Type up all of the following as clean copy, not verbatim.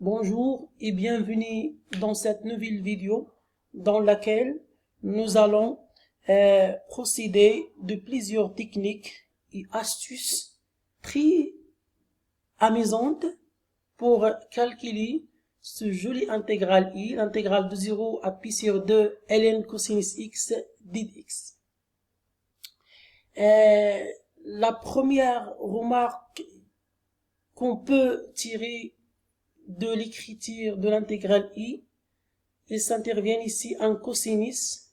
Bonjour et bienvenue dans cette nouvelle vidéo dans laquelle nous allons procéder de plusieurs techniques et astuces très amusantes pour calculer ce joli intégral i, l'intégrale de 0 à pi sur 2 ln cosinus x dx. La première remarque qu'on peut tirer de l'écriture de l'intégrale i, il s'intervient ici en cosinus.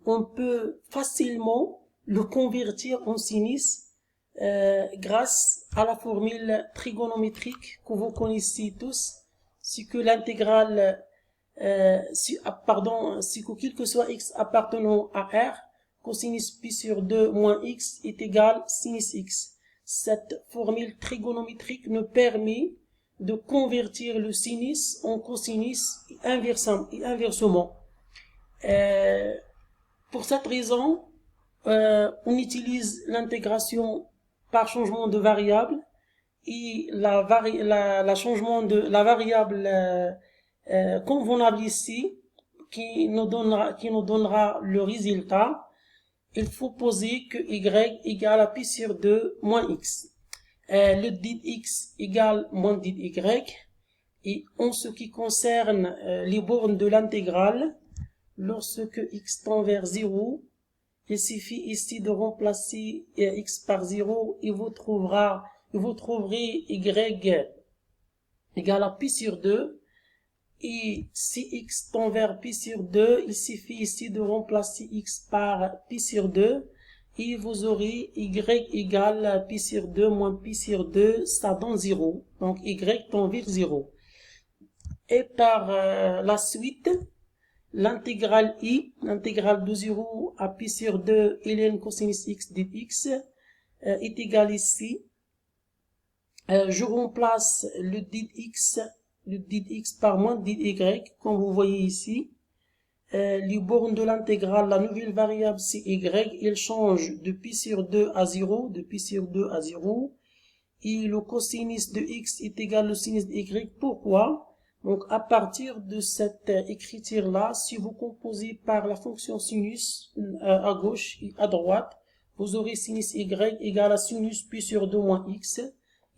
On peut facilement le convertir en sinus grâce à la formule trigonométrique que vous connaissez tous, c'est que l'intégrale, c'est que quel que soit x appartenant à R, cosinus pi sur 2 moins x est égal sinus x. Cette formule trigonométrique nous permet de convertir le sinus en cosinus et inversement. Pour cette raison, on utilise l'intégration par changement de variable et la changement de la variable convenable ici qui nous donnera le résultat. Il faut poser que y égale à pi sur 2 moins x. Le dit x égale moins dit y. Et en ce qui concerne les bornes de l'intégrale, lorsque x tend vers 0, il suffit ici de remplacer x par 0 et vous trouverez y égale à pi sur 2. Et si x tend vers pi sur 2, il suffit ici de remplacer x par pi sur 2 et vous aurez y égale à pi sur 2 moins pi sur 2, ça donne 0. Donc y tend vers 0. Et par la suite, l'intégrale i, l'intégrale de 0 à pi sur 2 ln cosinus x dx est égale ici. Je remplace le dit x par moins dit y, comme vous voyez ici. Les bornes de l'intégrale, la nouvelle variable c'est y, il change de pi sur 2 à 0, de pi sur 2 à 0. Et le cosinus de x est égal au sinus de y. Pourquoi? Donc, à partir de cette écriture-là, si vous composez par la fonction sinus à gauche et à droite, vous aurez sinus y égale à sinus pi sur 2 moins x.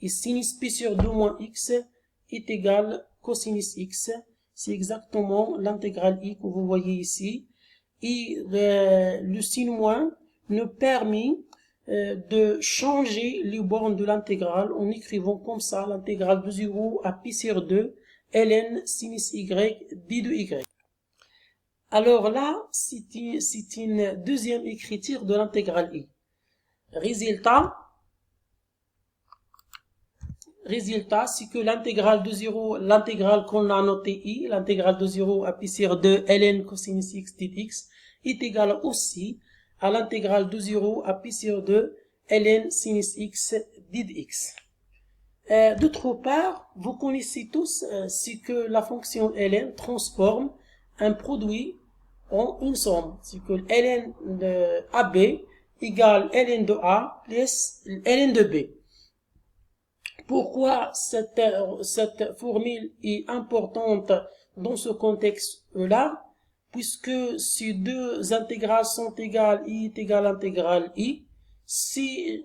Et sinus pi sur 2 moins x est égal cosinus x. C'est exactement l'intégrale i que vous voyez ici. Et le signe moins nous permet de changer les bornes de l'intégrale en écrivant comme ça l'intégrale de 0 à pi sur 2 ln sinus y d de y. Alors là, c'est une deuxième écriture de l'intégrale i. Résultat, c'est que l'intégrale de 0, l'intégrale qu'on a notée i, l'intégrale de 0 à pi sur 2 ln cosinus x dx est égale aussi à l'intégrale de 0 à pi sur 2 ln sinus x dx. D'autre part, vous connaissez tous c'est que la fonction ln transforme un produit en une somme. C'est que ln de AB égale ln de A plus ln de B. Pourquoi cette formule est importante dans ce contexte-là? Puisque si deux intégrales sont égales, i est égal à intégrale i, si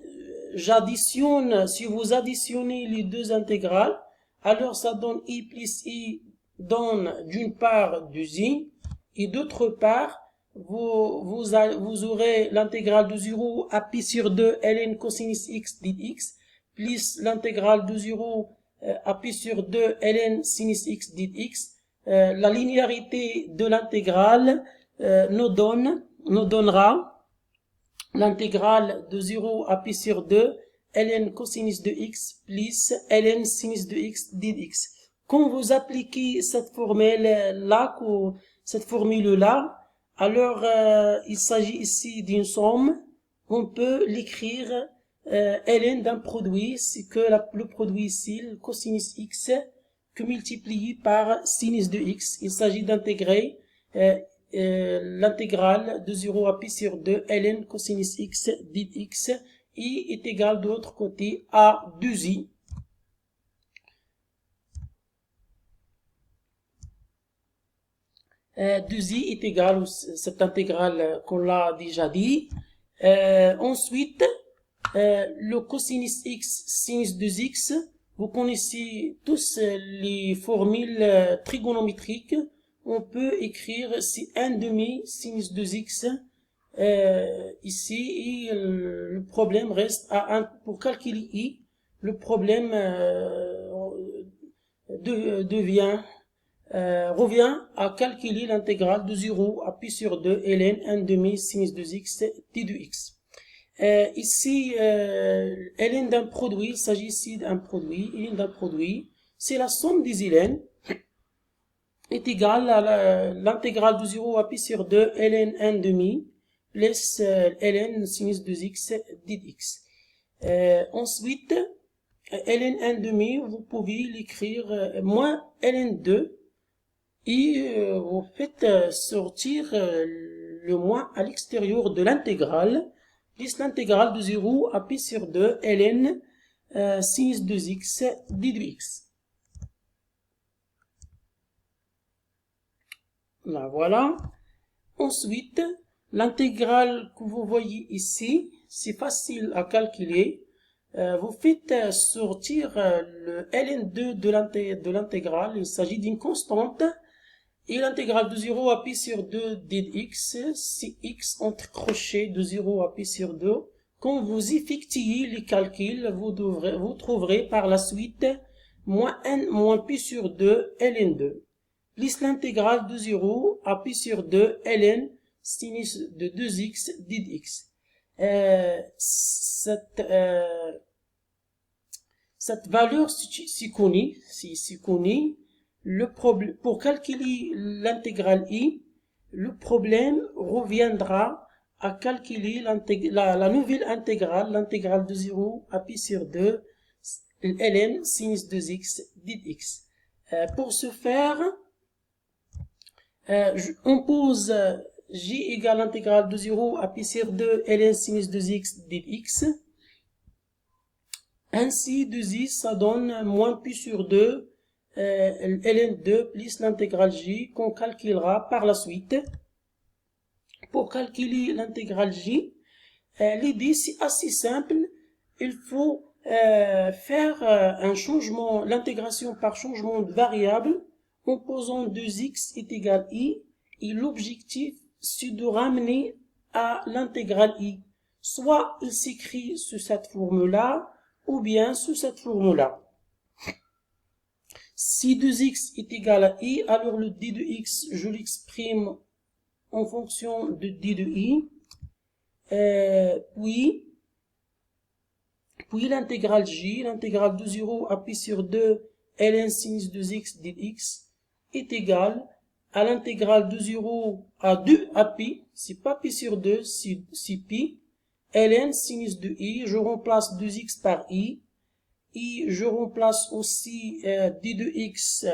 vous additionnez les deux intégrales, alors ça donne i plus i donne d'une part 2i, et d'autre part, vous aurez l'intégrale de 0 à pi sur 2 ln cosinus x dx, plus l'intégrale de 0 à pi sur 2 ln sinus x dx. La linéarité de l'intégrale nous donnera l'intégrale de 0 à pi sur 2 ln cosinus de x plus ln sinus de x dx. Quand vous appliquez cette formule-là, alors il s'agit ici d'une somme. On peut l'écrire ln d'un produit, c'est que le produit ici, le cosinus x, que multiplié par sinus de x. Il s'agit d'intégrer l'intégrale de 0 à pi sur 2 ln cosinus x dx i est égal de l'autre côté à 2i. 2i est égal, cette intégrale qu'on l'a déjà dit. Ensuite, le cosinus x, sinus 2x, vous connaissez tous les formules trigonométriques. On peut écrire si 1 demi sinus 2x ici, et le problème reste à 1. Pour calculer i, le problème revient à calculer l'intégrale de 0 à pi sur 2 ln 1 demi sinus 2x d de x. Ici, ln d'un produit, il s'agit ici d'un produit, ln d'un produit, c'est la somme des ln est égale à l'intégrale de 0 à pi sur 2 ln 1 demi plus ln sinus 2x dx. Ensuite, ln 1 demi, vous pouvez l'écrire moins ln 2 et vous faites sortir le moins à l'extérieur de l'intégrale, plus l'intégrale de 0 à pi sur 2 ln sinus 2x d de x. Là, voilà. Ensuite, l'intégrale que vous voyez ici, c'est facile à calculer. Vous faites sortir le ln2 de l'intégrale. Il s'agit d'une constante. Et l'intégrale de 0 à pi sur 2 dx, c'est x entre crochets de 0 à pi sur 2. Quand vous effectuez les calculs, vous trouverez par la suite moins n moins pi sur 2 ln2. Plus l'intégrale de 0 à pi sur 2 ln sinus de 2x dx. Cette valeur, c'est connue. Le problème, pour calculer l'intégrale i, le problème reviendra à calculer la nouvelle intégrale, l'intégrale de 0 à pi sur 2 ln sinus 2x dx. Pour ce faire, on pose j égale l'intégrale de 0 à pi sur 2 ln sinus 2x dx. Ainsi, 2i, ça donne moins pi sur 2 ln2 plus l'intégrale j qu'on calculera par la suite. Pour calculer l'intégrale j, l'idée c'est assez simple. Il faut faire un changement, l'intégration par changement de variable en posant 2x est égal i, et l'objectif c'est de ramener à l'intégrale i. Soit il s'écrit sous cette formule-là, ou bien sous cette formule-là. Si 2x est égal à i, alors le d de x, je l'exprime en fonction de d de i, puis l'intégrale j, l'intégrale de 0 à pi sur 2 ln sinus 2x dx est égale à l'intégrale de 0 à 2 à pi, c'est pas pi sur 2, c'est pi, ln sinus de i, je remplace 2x par i, et je remplace aussi d de x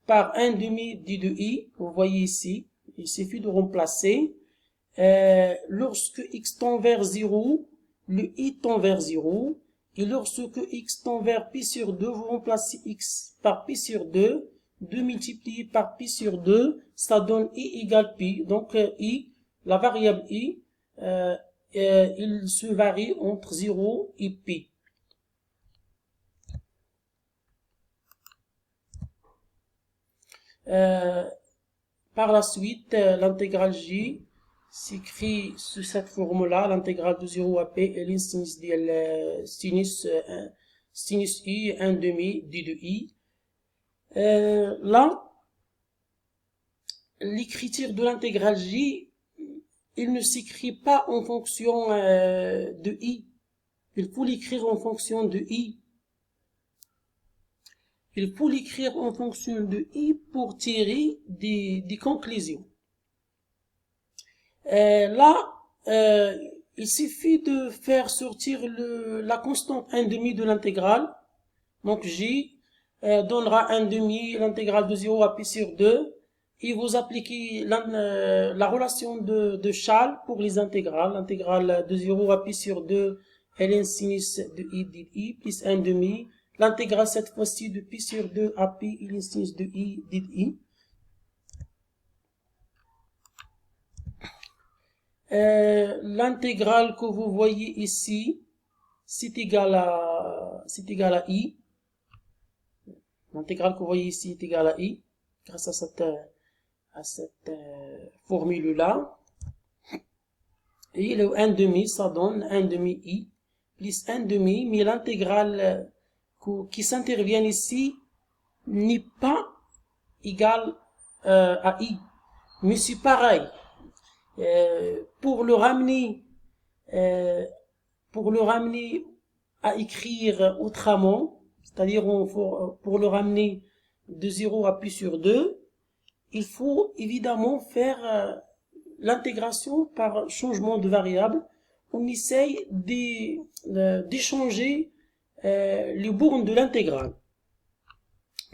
par 1 demi d de i, vous voyez ici, il suffit de remplacer. Lorsque x tend vers 0, le i tend vers 0, et lorsque x tend vers pi sur 2, vous remplacez x par pi sur 2, 2 multiplié par pi sur 2, ça donne i égale pi, donc i, la variable i, il se varie entre 0 et pi. Par la suite, l'intégrale j s'écrit sous cette formule-là, l'intégrale de 0 à p ln sinus i 1 demi d de i. Là, l'écriture de l'intégrale j, il ne s'écrit pas en fonction de i. Il faut l'écrire en fonction de i. Il faut l'écrire en fonction de i pour tirer des conclusions. Là, il suffit de faire sortir la constante 1 demi de l'intégrale. Donc j donnera 1 demi l'intégrale de 0 à pi sur 2. Et vous appliquez la relation de Charles pour les intégrales. L'intégrale de 0 à pi sur 2 ln sinus de i d'i plus 1 demi. L'intégrale cette fois-ci de pi sur 2 à pi ln sinus de i d'i. L'intégrale que vous voyez ici, c'est égal à I. L'intégrale que vous voyez ici est égale à I, grâce à cette formule-là. Et le 1 demi, ça donne 1 demi I, plus 1 demi, mais l'intégrale qui s'intervient ici n'est pas égale à I. Mais c'est pareil. Pour le ramener à écrire autrement, c'est-à-dire pour le ramener de 0 à pi sur 2, il faut évidemment faire l'intégration par changement de variable. On essaye d'échanger les bornes de l'intégrale.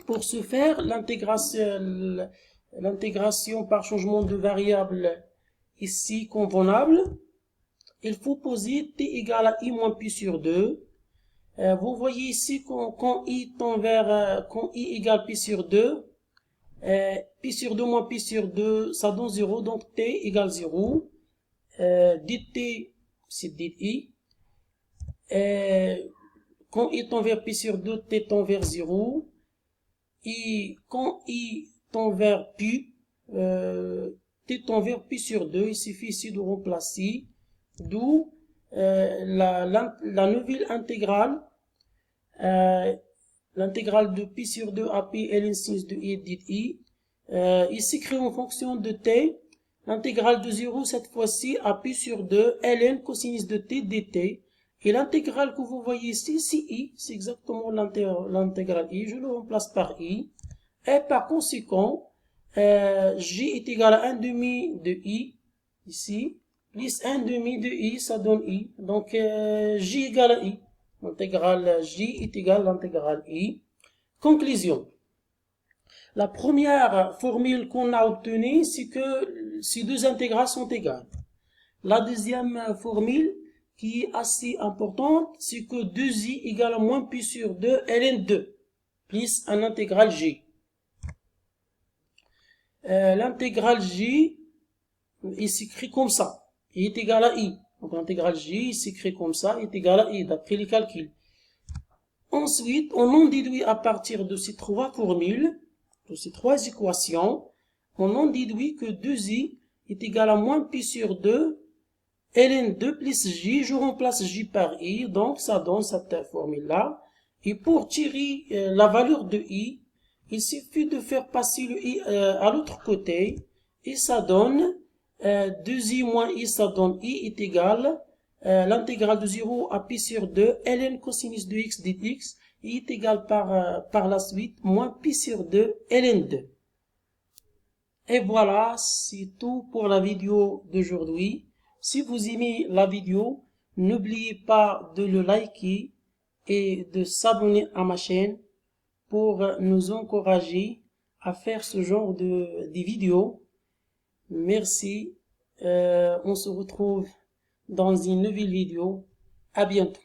Pour ce faire, l'intégration par changement de variable ici convenable, il faut poser t égale à i moins pi sur 2. Vous voyez ici quand i égale pi sur 2, pi sur 2 moins pi sur 2, ça donne 0, donc t égale 0. dt, c'est dt. Quand i tend vers pi sur 2, t tend vers 0. Et quand i tend vers pi, t tend vers pi sur 2, il suffit ici de remplacer, d'où la nouvelle intégrale, l'intégrale de pi sur 2 à pi ln sinus de i dt, il s'écrit en fonction de t, l'intégrale de 0 cette fois-ci à pi sur 2 ln cosinus de t dt, et l'intégrale que vous voyez ici, c'est i, c'est exactement l'intégrale i, je le remplace par i, et par conséquent, j est égal à 1 demi de i, ici, plus 1 demi de i, ça donne i, donc j égale à i, l'intégrale j est égale à l'intégrale i. Conclusion. La première formule qu'on a obtenue, c'est que ces deux intégrales sont égales. La deuxième formule, qui est assez importante, c'est que 2i égale à moins pi sur 2 ln 2, plus un intégral j. L'intégrale j, il s'écrit comme ça, il est égal à i. Donc l'intégrale j, il s'écrit comme ça, il est égal à i, d'après les calculs. Ensuite, on en déduit à partir de ces trois formules, de ces trois équations, on en déduit que 2i est égal à moins pi sur 2 ln 2 plus j, je remplace j par i, donc ça donne cette formule-là. Et pour tirer la valeur de i, il suffit de faire passer le i à l'autre côté, et ça donne 2i moins i, ça donne i est égal l'intégrale de 0 à pi sur 2 ln cosinus de x dx, i est égal par la suite moins pi sur 2 ln 2. Et voilà, c'est tout pour la vidéo d'aujourd'hui. Si vous aimez la vidéo, n'oubliez pas de le liker et de s'abonner à ma chaîne pour nous encourager à faire ce genre de vidéos. Merci. On se retrouve dans une nouvelle vidéo. À bientôt.